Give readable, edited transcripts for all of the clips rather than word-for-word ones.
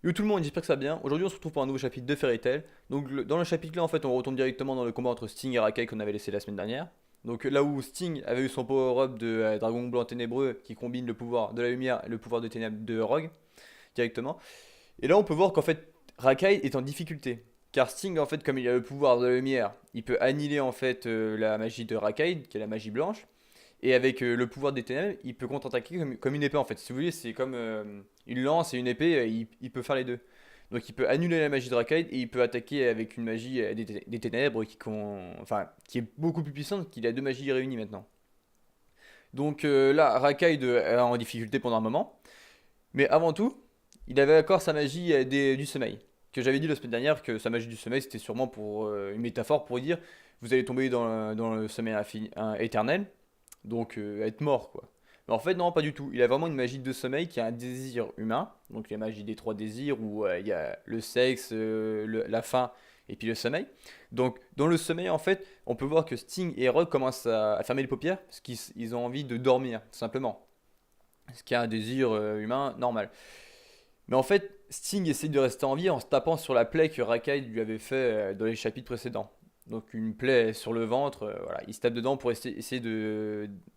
Yo tout le monde, j'espère que ça va bien. Aujourd'hui on se retrouve pour un nouveau chapitre de Fairy Tail. Donc dans le chapitre là en fait on retombe directement dans le combat entre Sting et Rakai qu'on avait laissé la semaine dernière. Donc là où Sting avait eu son power-up de Dragon Blanc Ténébreux qui combine le pouvoir de la lumière et le pouvoir de ténèbres de Rogue directement. Et là on peut voir qu'en fait Rakai est en difficulté. Car Sting en fait comme il a le pouvoir de la lumière, il peut annihiler en fait la magie de Rakai qui est la magie blanche. Et avec le pouvoir des ténèbres, il peut contre-attaquer comme une épée en fait. Si vous voulez, c'est comme une lance et une épée, il peut faire les deux. Donc il peut annuler la magie de Rakai et il peut attaquer avec une magie des ténèbres enfin, qui est beaucoup plus puissante qu'il a deux magies réunies maintenant. Donc là, Rakai est en difficulté pendant un moment. Mais avant tout, il avait encore sa magie du sommeil. Que j'avais dit la semaine dernière que sa magie du sommeil c'était sûrement pour une métaphore pour dire vous allez tomber dans le sommeil éternel donc être mort quoi. Mais en fait non pas du tout, il a vraiment une magie de sommeil qui a un désir humain, donc la magie des trois désirs où il y a le sexe, la faim et puis le sommeil. Donc dans le sommeil en fait on peut voir que Sting et Rogue commencent à fermer les paupières parce qu'ils ont envie de dormir tout simplement. Ce qui est un désir humain normal. Mais en fait Sting essaie de rester en vie en se tapant sur la plaie que Rakai lui avait fait dans les chapitres précédents. Donc une plaie sur le ventre, voilà, il se tape dedans pour essayer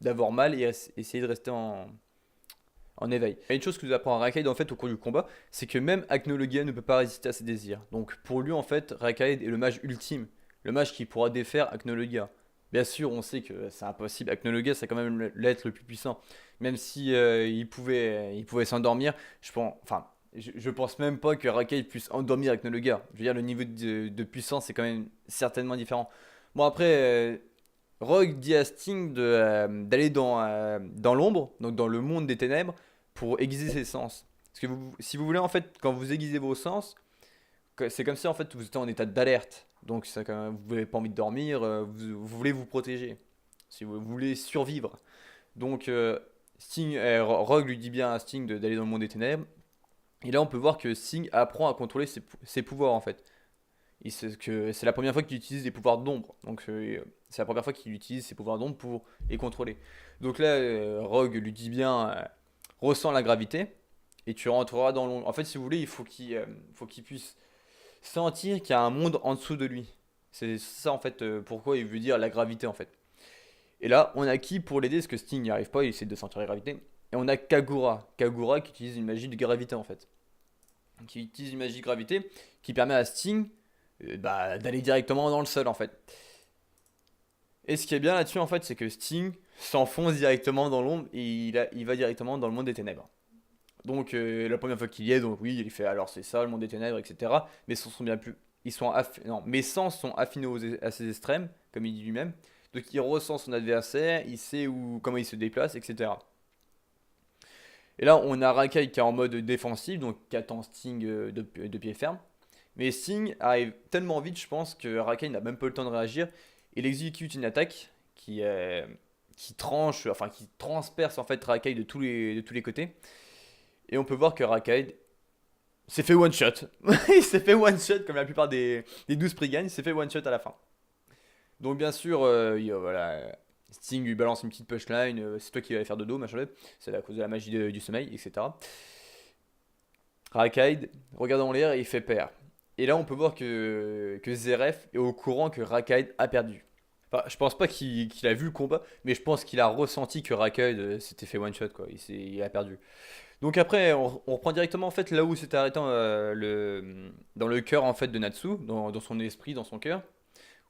d'avoir mal et essayer de rester en éveil. Et une chose que nous apprend Raikaid en fait au cours du combat, c'est que même Acnologia ne peut pas résister à ses désirs. Donc pour lui en fait, Raikaid est le mage ultime, le mage qui pourra défaire Acnologia. Bien sûr, on sait que c'est impossible. Acnologia, c'est quand même l'être le plus puissant. Même si il pouvait s'endormir, je pense même pas que Rakai puisse endormir Acnologia. Je veux dire, le niveau de puissance est quand même certainement différent. Bon, après, Rogue dit à Sting d'aller dans l'ombre, donc dans le monde des ténèbres, pour aiguiser ses sens. Parce que si vous voulez, en fait, quand vous aiguisez vos sens, c'est comme si en fait vous étiez en état d'alerte. Donc ça, quand vous n'avez pas envie de dormir, vous voulez vous protéger. Si vous voulez survivre. Donc Rogue lui dit bien à Sting d'aller dans le monde des ténèbres. Et là, on peut voir que Sting apprend à contrôler ses pouvoirs en fait. C'est la première fois qu'il utilise des pouvoirs d'ombre. Donc c'est la première fois qu'il utilise ses pouvoirs d'ombre pour les contrôler. Donc là, Rogue lui dit bien, ressens la gravité et tu rentreras dans l'ombre. En fait, si vous voulez, faut qu'il puisse sentir qu'il y a un monde en dessous de lui. C'est ça en fait pourquoi il veut dire la gravité en fait. Et là, on a qui pour l'aider parce que Sting n'y arrive pas, il essaie de sentir la gravité. Et on a Kagura. Kagura qui utilise une magie de gravité en fait. Qui utilise une magie de gravité qui permet à Sting d'aller directement dans le sol en fait. Et ce qui est bien là-dessus en fait, c'est que Sting s'enfonce directement dans l'ombre et il va directement dans le monde des ténèbres. Donc la première fois qu'il y est, donc oui, il fait alors c'est ça le monde des ténèbres, etc. Mais ce sont bien plus, non, mes sens sont affinés à ses extrêmes, comme il dit lui-même. Donc il ressent son adversaire, il sait comment il se déplace, etc. Et là, on a Rakai qui est en mode défensif, donc qui attend Sting de pied ferme. Mais Sting arrive tellement vite, je pense, que Rakai n'a même pas le temps de réagir. Il exécute une attaque qui tranche, enfin qui transperce en fait Rakai de tous les côtés. Et on peut voir que Rakai s'est fait one shot. Il s'est fait one shot comme la plupart des 12 Spriggan, il s'est fait one shot à la fin. Donc bien sûr, voilà, Sting lui balance une petite punchline, c'est toi qui vas aller faire dodo, machin, c'est à cause de la magie du sommeil, etc. Rakai regarde en l'air et il fait pair. Et là, on peut voir que Zeref est au courant que Rakai a perdu. Enfin, je pense pas qu'il a vu le combat, mais je pense qu'il a ressenti que Rakai s'était fait one shot, quoi. Il a perdu. Donc après, on reprend directement en fait là où s'était arrêté dans le cœur en fait de Natsu, dans son esprit, dans son cœur,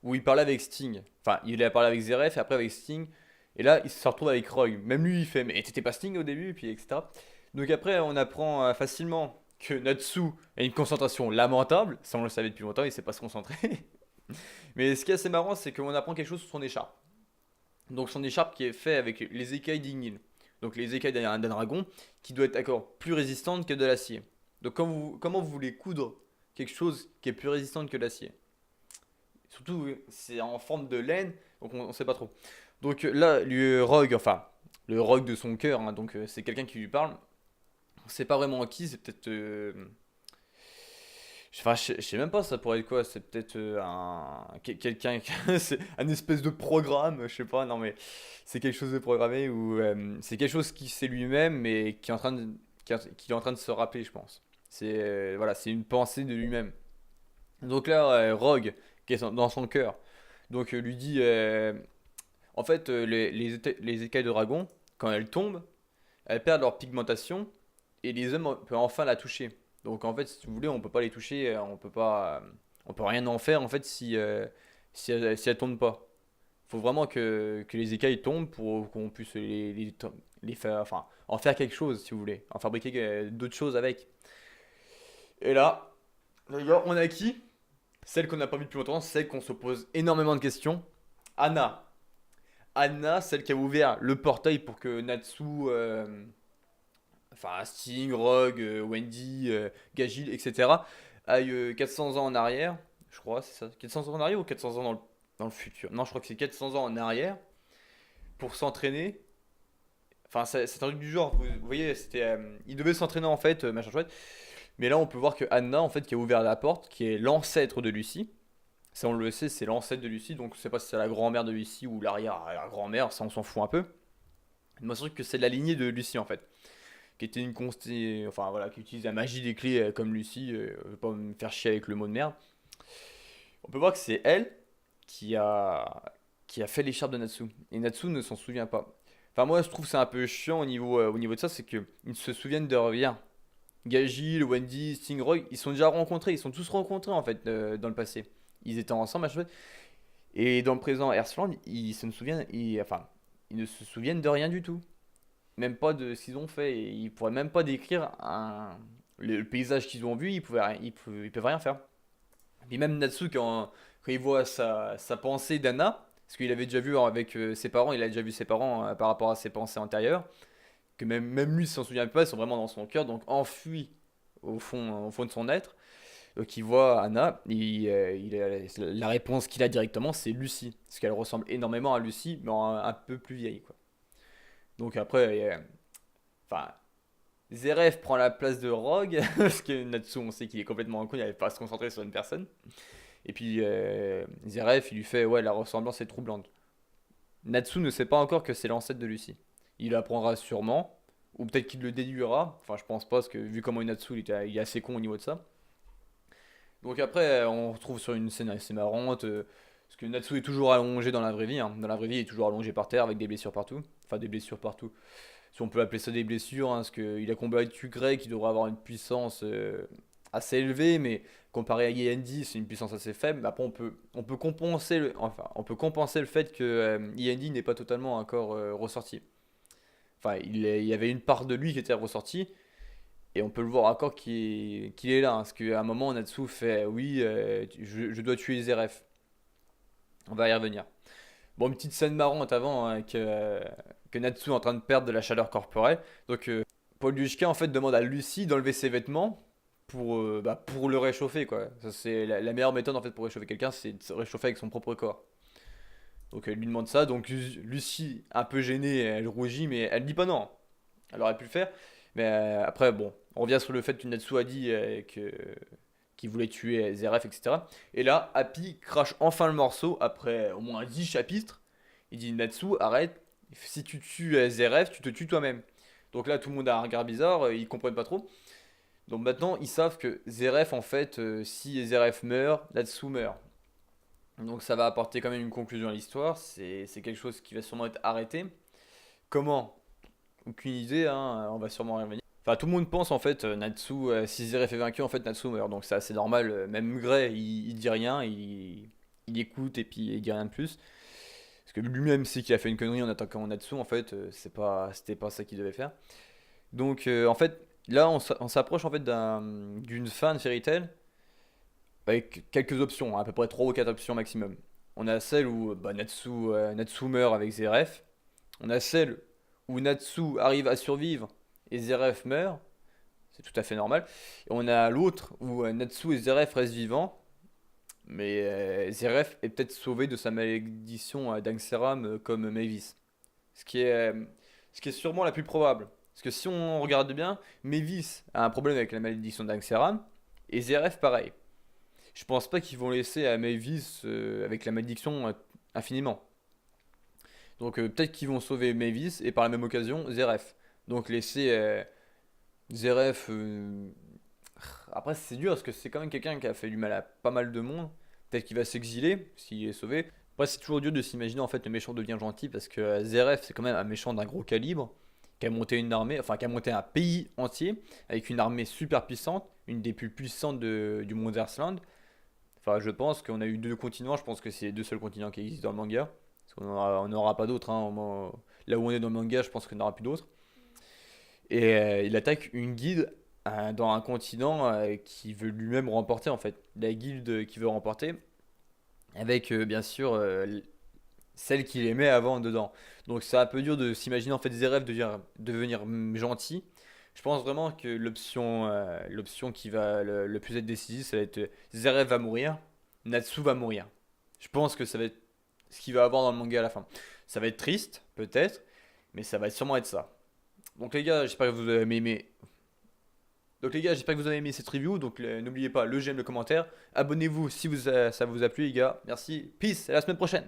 où il parlait avec Sting. Enfin, il a parlé avec Zeref et après avec Sting. Et là, il se retrouve avec Rogue. Même lui, il fait, mais t'étais pas Sting au début, puis etc. Donc après, on apprend facilement que Natsu a une concentration lamentable. Ça, on le savait depuis longtemps, il sait pas se concentrer. Mais ce qui est assez marrant, c'est qu'on apprend quelque chose sur son écharpe. Donc son écharpe qui est faite avec les écailles d'Ignil. Donc les écailles d'un dragon, qui doit être encore plus résistante que de l'acier. Donc comment vous voulez coudre quelque chose qui est plus résistante que l'acier? Surtout, c'est en forme de laine, donc on sait pas trop. Donc là, le Rogue, enfin, le Rogue de son cœur, hein, donc c'est quelqu'un qui lui parle. On sait pas vraiment qui, c'est peut-être. Enfin, je sais même pas, ça pourrait être quoi? C'est peut-être quelqu'un, c'est un espèce de programme, je sais pas, non mais c'est quelque chose de programmé ou c'est quelque chose qui sait lui-même mais qui est en train de se rappeler, je pense. Voilà, c'est une pensée de lui-même. Donc là, Rogue, qui est dans son cœur, donc lui dit, en fait, les écailles de dragon, quand elles tombent, elles perdent leur pigmentation et les hommes peuvent enfin la toucher. Donc en fait, si vous voulez, on peut pas les toucher, on peut rien en faire en fait si elles tombent pas. Faut vraiment que les écailles tombent pour qu'on puisse les faire, enfin, en faire quelque chose si vous voulez, en fabriquer d'autres choses avec. Et là, d'ailleurs, on a qui? Celle qu'on n'a pas vue depuis longtemps, celle qu'on se pose énormément de questions. Anna. Anna, celle qui a ouvert le portail pour que Natsu, enfin Sting, Rogue, Wendy, Gagil, etc. aillent 400 ans en arrière. Je crois, c'est ça. 400 ans en arrière ou 400 ans dans le futur? Non, je crois que c'est 400 ans en arrière pour s'entraîner. Enfin, c'est un truc du genre. Vous voyez, il devait s'entraîner en fait, machin chouette. Mais là, on peut voir que Anna, en fait, qui a ouvert la porte, qui est l'ancêtre de Lucie. Ça, on le sait, c'est l'ancêtre de Lucie. Donc, je sais pas si c'est la grand-mère de Lucie ou l'arrière-grand-mère. Ça, on s'en fout un peu. Moi, je trouve que c'est de la lignée de Lucie, en fait. Qui était enfin, voilà, qui utilise la magie des clés comme Lucie. Je vais pas me faire chier avec le mot de merde. On peut voir que c'est elle qui a, qui a fait l'écharpe de Natsu. Et Natsu ne s'en souvient pas. Enfin, moi, je trouve que c'est un peu chiant au niveau de ça, c'est qu'ils ne se souviennent de rien. Gagil, Wendy, Stingroy, ils sont déjà rencontrés, ils sont tous rencontrés en fait dans le passé. Ils étaient ensemble, machin. Et dans le présent, Earthland, enfin, ils ne se souviennent de rien du tout. Même pas de ce qu'ils ont fait. Et ils pourraient même pas décrire le paysage qu'ils ont vu, ils peuvent rien faire. Puis même Natsu, quand il voit sa pensée d'Anna, parce qu'il avait déjà vu avec ses parents, il a déjà vu ses parents par rapport à ses pensées antérieures, que même lui s'en souvient pas, ils sont vraiment dans son cœur, donc enfui au fond de son être. Donc il voit Anna, la réponse qu'il a directement, c'est Lucie, parce qu'elle ressemble énormément à Lucie, mais un peu plus vieille, quoi. Donc après, enfin, Zeref prend la place de Rogue, parce que Natsu, on sait qu'il est complètement con, il n'avait pas à se concentrer sur une personne. Et puis Zeref, il lui fait, ouais, la ressemblance est troublante. Natsu ne sait pas encore que c'est l'ancêtre de Lucie. Il apprendra sûrement, ou peut-être qu'il le déduira. Enfin, je pense pas, parce que vu comment Natsu il est assez con au niveau de ça. Donc après, on retrouve sur une scène assez marrante, parce que Natsu est toujours allongé dans la vraie vie, hein. Dans la vraie vie, il est toujours allongé par terre avec des blessures partout. Enfin, des blessures partout. Si on peut appeler ça des blessures, hein, parce qu'il a combattu Grey qui devrait avoir une puissance assez élevée, mais comparé à Yendi, c'est une puissance assez faible. Mais après, on peut compenser le fait que Yendi n'est pas totalement encore ressorti. Enfin, il y avait une part de lui qui était ressortie, et on peut le voir encore qu'il est là, hein, parce qu'à un moment, Natsu fait oui, je dois tuer Zeref. On va y revenir. Bon, une petite scène marrante avant, hein, que Natsu est en train de perdre de la chaleur corporelle. Donc, Paul Yushka en fait demande à Lucie d'enlever ses vêtements pour le réchauffer, quoi. Ça, c'est la meilleure méthode en fait pour réchauffer quelqu'un, c'est de se réchauffer avec son propre corps. Donc, elle lui demande ça. Donc, Lucie, un peu gênée, elle rougit, mais elle dit pas non. Elle aurait pu le faire. Mais après, bon, on revient sur le fait que Natsu a dit qu'il voulait tuer Zeref, etc. Et là, Happy crache enfin le morceau après au moins 10 chapitres. Il dit Natsu, arrête, si tu tues Zeref, tu te tues toi-même. Donc là, tout le monde a un regard bizarre, ils comprennent pas trop. Donc maintenant, ils savent que Zeref, en fait, si Zeref meurt, Natsu meurt. Donc ça va apporter quand même une conclusion à l'histoire. C'est quelque chose qui va sûrement être arrêté. Comment? Aucune idée, hein, on va sûrement y revenir. Enfin, tout le monde pense en fait, Natsu, si Zeref est vaincu, en fait Natsu meurt. Donc c'est assez normal. Même Gray, il dit rien, il écoute et puis il dit rien de plus. Parce que lui-même sait qu'il a fait une connerie en attaquant Natsu, en fait, c'était pas ça qu'il devait faire. Donc en fait, là on s'approche en fait d'une fin de Fairy Tail avec quelques options, hein, à peu près 3 ou 4 options maximum. On a celle où Natsu meurt avec Zeref. On a celle où Natsu arrive à survivre et Zeref meurt. C'est tout à fait normal. Et on a l'autre où Natsu et Zeref restent vivants. Mais Zeref est peut-être sauvé de sa malédiction d'Angseram comme Mavis. Ce qui est, euh, ce qui est sûrement la plus probable. Parce que si on regarde bien, Mavis a un problème avec la malédiction d'Angseram. Et Zeref pareil. Je pense pas qu'ils vont laisser à Mavis avec la malédiction infiniment. Donc peut-être qu'ils vont sauver Mavis et par la même occasion Zeref. Donc laisser Zeref Après, c'est dur parce que c'est quand même quelqu'un qui a fait du mal à pas mal de monde. Peut-être qu'il va s'exiler s'il est sauvé. Après, c'est toujours dur de s'imaginer en fait le méchant devient gentil parce que Zeref, c'est quand même un méchant d'un gros calibre qui a monté une armée, enfin qui a monté un pays entier avec une armée super puissante, une des plus puissantes du monde Earthland. Enfin, je pense qu'on a eu deux continents, je pense que c'est les deux seuls continents qui existent dans le manga. Parce qu'on n'aura pas d'autres, hein, là où on est dans le manga, je pense qu'on n'aura plus d'autres. Et il attaque une guilde dans un continent qui veut lui-même remporter en fait. La guilde qui veut remporter, avec bien sûr celle qu'il aimait avant dedans. Donc c'est un peu dur de s'imaginer en fait Zeref devenir gentil. Je pense vraiment que l'option qui va le plus être décisive, ça va être Zeref va mourir, Natsu va mourir. Je pense que ça va être ce qu'il va avoir dans le manga à la fin. Ça va être triste, peut-être, mais ça va sûrement être ça. Donc les gars, j'espère que vous avez aimé. Donc les gars, j'espère que vous avez aimé cette review. Donc n'oubliez pas le j'aime, le commentaire. Abonnez-vous si ça vous a plu les gars. Merci. Peace. À la semaine prochaine.